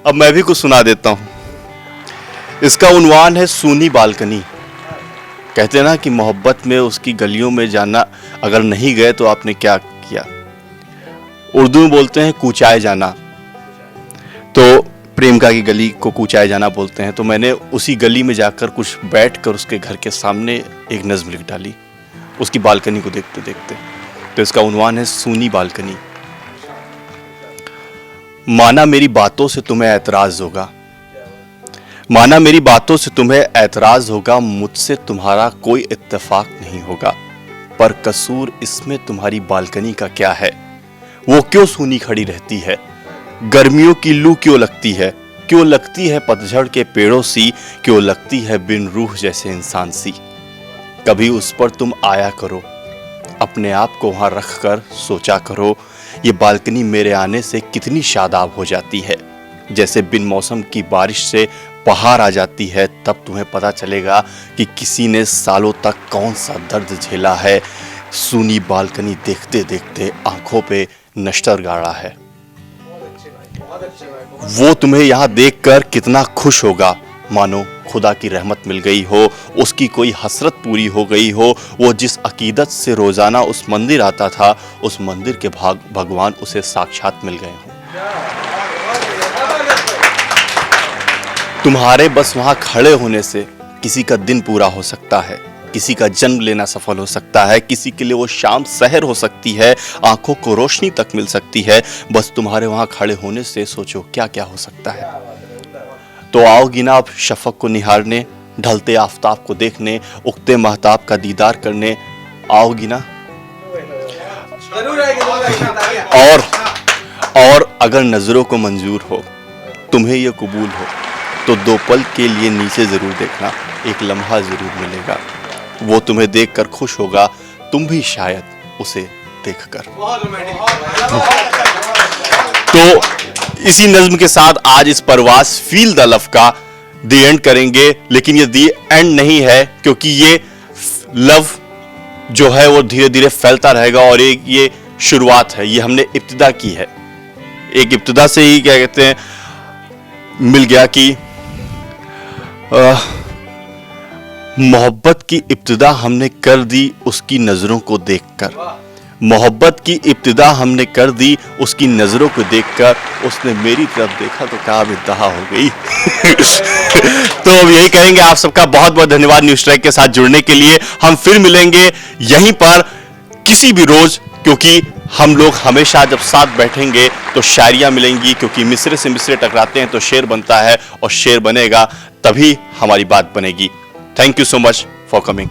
अब मैं भी कुछ सुना देता हूँ। इसका उन्वान है सूनी बालकनी। कहते हैं ना कि मोहब्बत में उसकी गलियों में जाना, अगर नहीं गए तो आपने क्या किया। उर्दू में बोलते हैं कूचाए जाना, तो प्रेमिका की गली को कूचाए जाना बोलते हैं। तो मैंने उसी गली में जाकर कुछ बैठकर उसके घर के सामने एक नज़्म लिख डाली, उसकी बालकनी को देखते देखते। तो इसका उन्वान है सूनी बालकनी। माना मेरी बातों से तुम्हें ऐतराज होगा, माना मेरी बातों से तुम्हें ऐतराज होगा, मुझसे तुम्हारा कोई इत्तेफाक नहीं होगा। पर कसूर इसमें तुम्हारी बालकनी का क्या है, वो क्यों सूनी खड़ी रहती है। गर्मियों की लू क्यों लगती है, क्यों लगती है पतझड़ के पेड़ों सी, क्यों लगती है बिन रूह जैसे इंसान सी। कभी उस पर तुम आया करो, अपने आप को वहां रख कर सोचा करो, ये बालकनी मेरे आने से कितनी शादाब हो जाती है। जैसे बिन मौसम की बारिश से बहार आ जाती है, तब तुम्हें पता चलेगा कि किसी ने सालों तक कौन सा दर्द झेला है। सूनी बालकनी देखते देखते आंखों पे नश्तर गाड़ा है। वो तुम्हें यहाँ देखकर कितना खुश होगा, मानो खुदा की रहमत मिल गई हो, उसकी कोई हसरत पूरी हो गई हो। वो जिस अकीदत से रोजाना उस मंदिर आता था, उस मंदिर के भगवान उसे साक्षात मिल गए हों। तुम्हारे बस वहां खड़े होने से किसी का दिन पूरा हो सकता है, किसी का जन्म लेना सफल हो सकता है, किसी के लिए वो शाम सहर हो सकती है, आंखों को रोशनी तक मिल सकती है। बस तुम्हारे वहां खड़े होने से सोचो क्या क्या हो सकता है। तो आओगी ना अब शफक को निहारने, ढलते आफताब को देखने, उगते महताब का दीदार करने, आओगी ना। और अगर नजरों को मंजूर हो, तुम्हें ये कबूल हो, तो दो पल के लिए नीचे जरूर देखना, एक लम्हा जरूर मिलेगा। वो तुम्हें देखकर खुश होगा, तुम भी शायद उसे देखकर। तो इसी नज्म के साथ आज इस परवास फील द लव का द एंड करेंगे। लेकिन ये द एंड नहीं है, क्योंकि ये लव जो है वो धीरे धीरे फैलता रहेगा और एक ये शुरुआत है, ये हमने इब्तिदा की है। एक इब्तिदा से ही क्या कहते हैं मिल गया कि मोहब्बत की इब्तिदा हमने कर दी उसकी नजरों को देखकर, मोहब्बत की इब्तिदा हमने कर दी उसकी नजरों को देखकर। उसने मेरी तरफ देखा तो कहा बेदहा हो गई। तो अब यही कहेंगे, आप सबका बहुत बहुत धन्यवाद न्यूज़ ट्रैक के साथ जुड़ने के लिए। हम फिर मिलेंगे यहीं पर किसी भी रोज, क्योंकि हम लोग हमेशा जब साथ बैठेंगे तो शायरियां मिलेंगी, क्योंकि मिसरे से मिसरे टकराते हैं तो शेर बनता है, और शेर बनेगा तभी हमारी बात बनेगी। Thank you so much for coming.